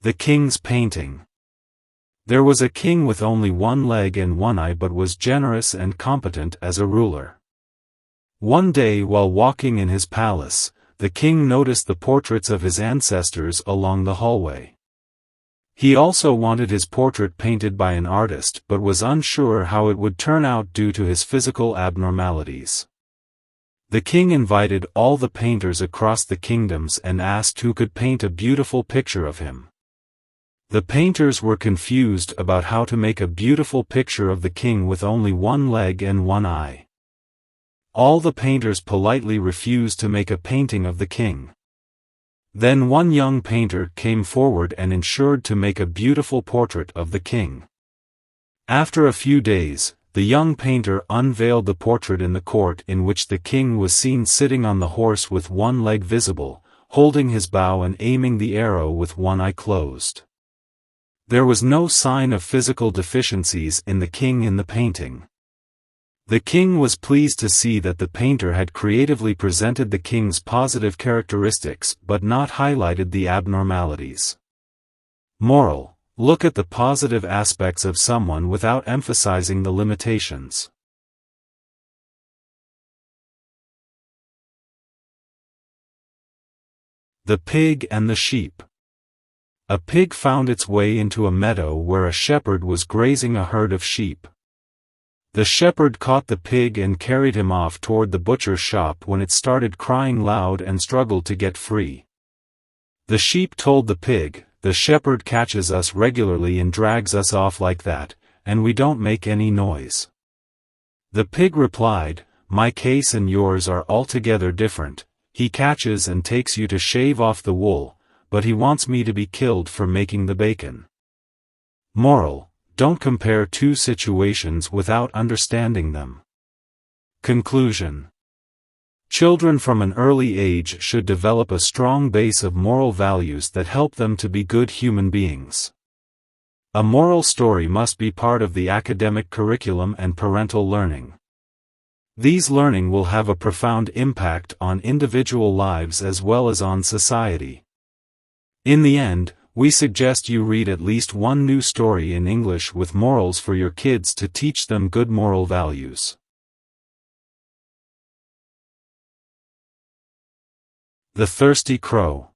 The King's Painting. There was a king with only one leg and one eye, but was generous and competent as a ruler. One day while walking in his palace, the king noticed the portraits of his ancestors along the hallway. He also wanted his portrait painted by an artist, but was unsure how it would turn out due to his physical abnormalities. The king invited all the painters across the kingdoms and asked who could paint a beautiful picture of him. The painters were confused about how to make a beautiful picture of the king with only one leg and one eye. All the painters politely refused to make a painting of the king. Then one young painter came forward and ensured to make a beautiful portrait of the king. After a few days, the young painter unveiled the portrait in the court, in which the king was seen sitting on the horse with one leg visible, holding his bow and aiming the arrow with one eye closed. There was no sign of physical deficiencies in the king in the painting. The king was pleased to see that the painter had creatively presented the king's positive characteristics but not highlighted the abnormalities. Moral: look at the positive aspects of someone without emphasizing the limitations. The Pig and the Sheep. A pig found its way into a meadow where a shepherd was grazing a herd of sheep. The shepherd caught the pig and carried him off toward the butcher's shop when it started crying loud and struggled to get free. The sheep told the pig, "The shepherd catches us regularly and drags us off like that, and we don't make any noise." The pig replied, "My case and yours are altogether different. He catches and takes you to shave off the wool, but he wants me to be killed for making the bacon." Moral: don't compare two situations without understanding them. Conclusion: children from an early age should develop a strong base of moral values that help them to be good human beings. A moral story must be part of the academic curriculum and parental learning. These learning will have a profound impact on individual lives as well as on society. In the end, we suggest you read at least one new story in English with morals for your kids to teach them good moral values. The Thirsty Crow.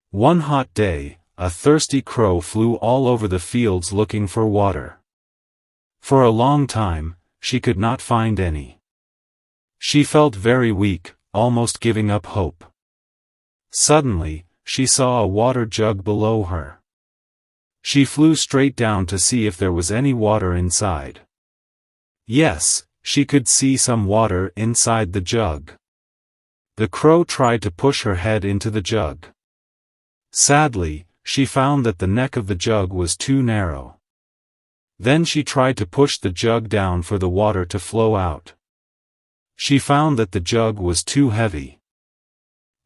One hot day, a thirsty crow flew all over the fields looking for water. For a long time, she could not find any. She felt very weak, almost giving up hope. Suddenly, she saw a water jug below her. She flew straight down to see if there was any water inside. Yes, she could see some water inside the jug. The crow tried to push her head into the jug. Sadly, she found that the neck of the jug was too narrow. Then she tried to push the jug down for the water to flow out. She found that the jug was too heavy.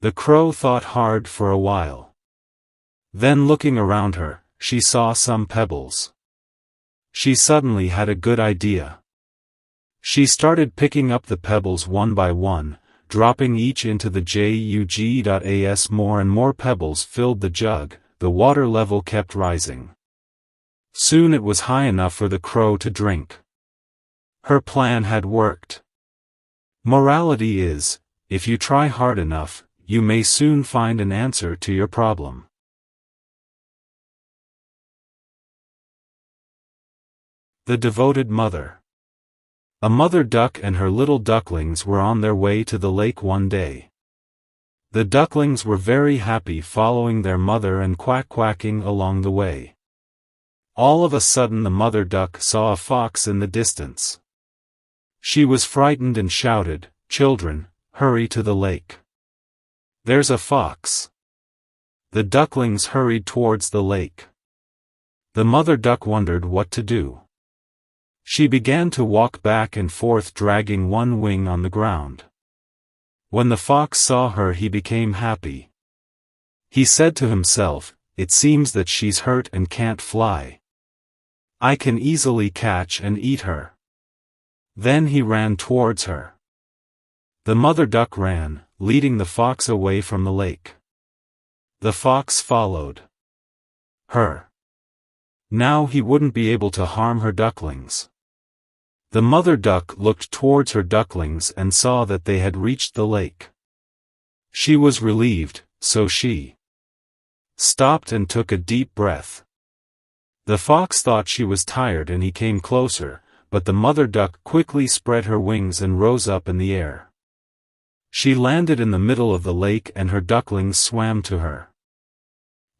The crow thought hard for a while. Then, looking around her, she saw some pebbles. She suddenly had a good idea. She started picking up the pebbles one by one, dropping each into the jug. As more and more pebbles filled the jug, the water level kept rising. Soon it was high enough for the crow to drink. Her plan had worked. Morality is, if you try hard enough, you may soon find an answer to your problem. The Devoted Mother. A mother duck and her little ducklings were on their way to the lake one day. The ducklings were very happy following their mother and quacking along the way. All of a sudden the mother duck saw a fox in the distance. She was frightened and shouted, "Children, hurry to the lake. There's a fox." The ducklings hurried towards the lake. The mother duck wondered what to do. She began to walk back and forth, dragging one wing on the ground. When the fox saw her, he became happy. He said to himself, "It seems that she's hurt and can't fly. I can easily catch and eat her." Then he ran towards her. The mother duck ran, leading the fox away from the lake. The fox followed. her. Now he wouldn't be able to harm her ducklings. The mother duck looked towards her ducklings and saw that they had reached the lake. She was relieved, so she stopped and took a deep breath. The fox thought she was tired and he came closer, but the mother duck quickly spread her wings and rose up in the air. She landed in the middle of the lake and her ducklings swam to her.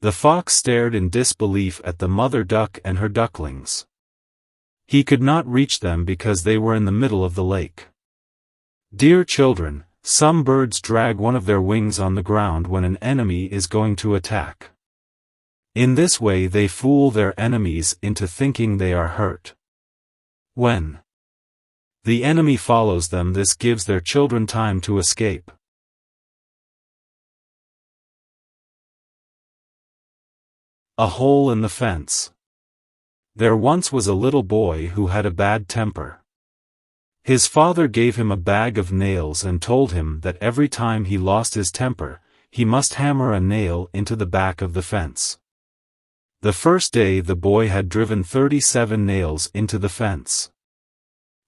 The fox stared in disbelief at the mother duck and her ducklings. He could not reach them because they were in the middle of the lake. Dear children, some birds drag one of their wings on the ground when an enemy is going to attack. In this way they fool their enemies into thinking they are hurt. When the enemy follows them, this gives their children time to escape. A hole in the fence. There once was a little boy who had a bad temper. His father gave him a bag of nails and told him that every time he lost his temper, he must hammer a nail into the back of the fence. The first day the boy had driven 37 nails into the fence.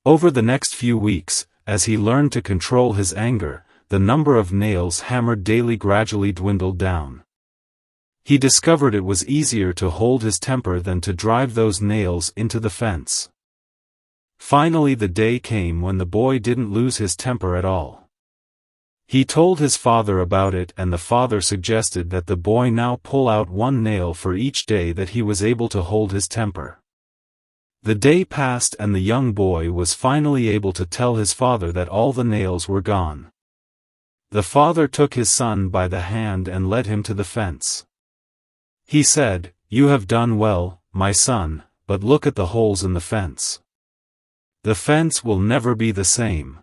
Over the next few weeks, as he learned to control his anger, the number of nails hammered daily gradually dwindled down. He discovered it was easier to hold his temper than to drive those nails into the fence. Finally the day came when the boy didn't lose his temper at all. He told his father about it and the father suggested that the boy now pull out one nail for each day that he was able to hold his temper. The day passed and the young boy was finally able to tell his father that all the nails were gone. The father took his son by the hand and led him to the fence. He said, "You have done well, my son, but look at the holes in the fence. The fence will never be the same.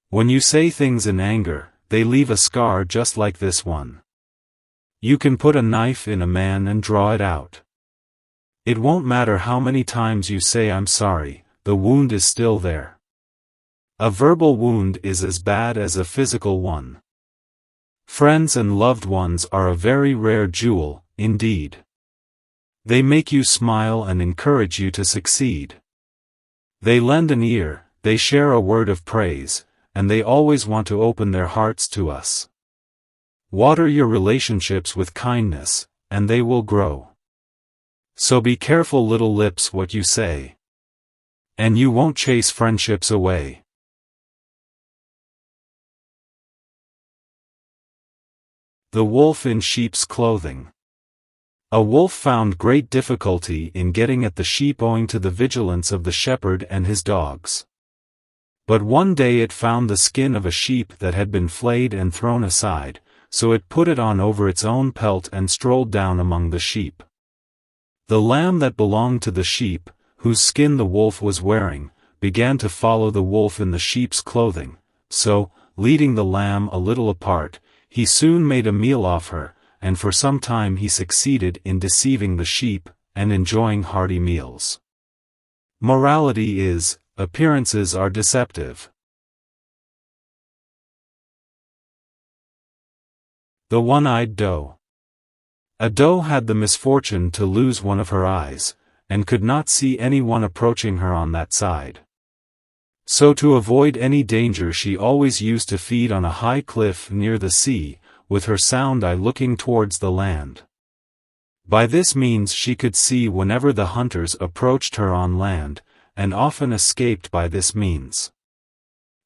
When you say things in anger, they leave a scar just like this one. You can put a knife in a man and draw it out. It won't matter how many times you say I'm sorry, the wound is still there. A verbal wound is as bad as a physical one. Friends and loved ones are a very rare jewel, indeed. They make you smile and encourage you to succeed. They lend an ear, they share a word of praise, and they always want to open their hearts to us. Water your relationships with kindness, and they will grow. So be careful, little lips, what you say. And you won't chase friendships away. The wolf in sheep's clothing. A wolf found great difficulty in getting at the sheep owing to the vigilance of the shepherd and his dogs. But one day it found the skin of a sheep that had been flayed and thrown aside, so it put it on over its own pelt and strolled down among the sheep. The lamb that belonged to the sheep, whose skin the wolf was wearing, began to follow the wolf in the sheep's clothing, so, leading the lamb a little apart, he soon made a meal off her, and for some time he succeeded in deceiving the sheep, and enjoying hearty meals. Morality is, appearances are deceptive. The one-eyed doe. A doe had the misfortune to lose one of her eyes, and could not see anyone approaching her on that side. So to avoid any danger she always used to feed on a high cliff near the sea, with her sound eye looking towards the land. By this means she could see whenever the hunters approached her on land, and often escaped by this means.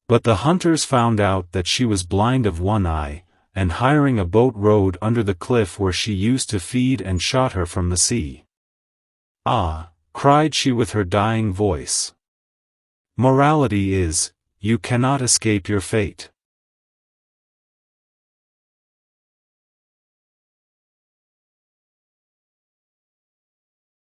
But the hunters found out that she was blind of one eye, and hiring a boat rowed under the cliff where she used to feed and shot her from the sea. "Ah!" cried she with her dying voice. Morality is, you cannot escape your fate.